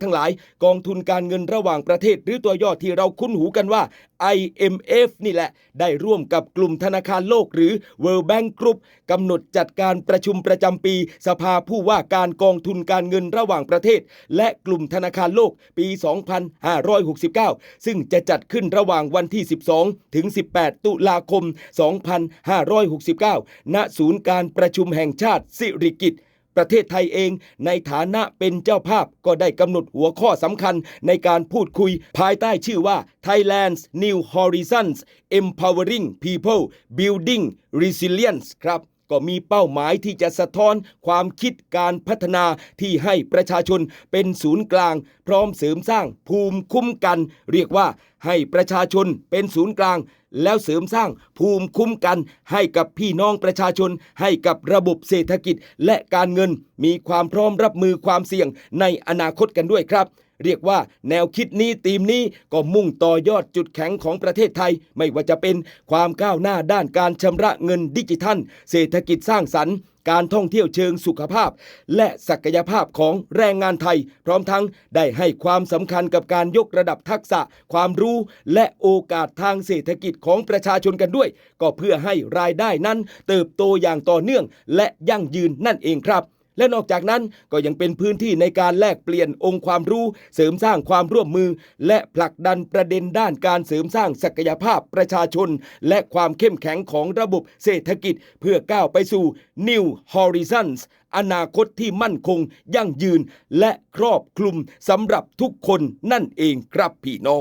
ทั้งหลายกองทุนการเงินระหว่างประเทศหรือตัวย่อที่เราคุ้นหูกันว่า IMF นี่แหละได้ร่วมกับกลุ่มธนาคารโลกหรือ World Bank Group กำหนดจัดการประชุมประจำปีสภาผู้ว่าการกองทุนการเงินระหว่างประเทศและกลุ่มธนาคารโลกปี 2569 ซึ่งจะจัดขึ้นระหว่างวันที่ 12 ถึง 18 ตุลาคม 2569 ณ ศูนย์การประชุมแห่งชาติสิริกิติ์ประเทศไทยเองในฐานะเป็นเจ้าภาพก็ได้กำหนดหัวข้อสำคัญในการพูดคุยภายใต้ชื่อว่า Thailand's New Horizons Empowering People Building Resilience ครับก็มีเป้าหมายที่จะสะท้อนความคิดการพัฒนาที่ให้ประชาชนเป็นศูนย์กลางพร้อมเสริมสร้างภูมิคุ้มกันเรียกว่าให้ประชาชนเป็นศูนย์กลางแล้วเสริมสร้างภูมิคุ้มกันให้กับพี่น้องประชาชนให้กับระบบเศรษฐกิจและการเงินมีความพร้อมรับมือความเสี่ยงในอนาคตกันด้วยครับเรียกว่าแนวคิดนี้ธีมนี้ก็มุ่งต่อยอดจุดแข็งของประเทศไทยไม่ว่าจะเป็นความก้าวหน้าด้านการชำระเงินดิจิทัลเศรษฐกิจสร้างสรรค์การท่องเที่ยวเชิงสุขภาพและศักยภาพของแรงงานไทยพร้อมทั้งได้ให้ความสำคัญกับการยกระดับทักษะความรู้และโอกาสทางเศรษฐกิจของประชาชนกันด้วยก็เพื่อให้รายได้นั้นเติบโตอย่างต่อเนื่องและยั่งยืนนั่นเองครับและนอกจากนั้นก็ยังเป็นพื้นที่ในการแลกเปลี่ยนองค์ความรู้เสริมสร้างความร่วมมือและผลักดันประเด็นด้านการเสริมสร้างศักยภาพประชาชนและความเข้มแข็งของระบบเศรษฐกิจเพื่อก้าวไปสู่ New Horizons อนาคตที่มั่นคงยั่งยืนและครอบคลุมสำหรับทุกคนนั่นเองครับพี่น้อง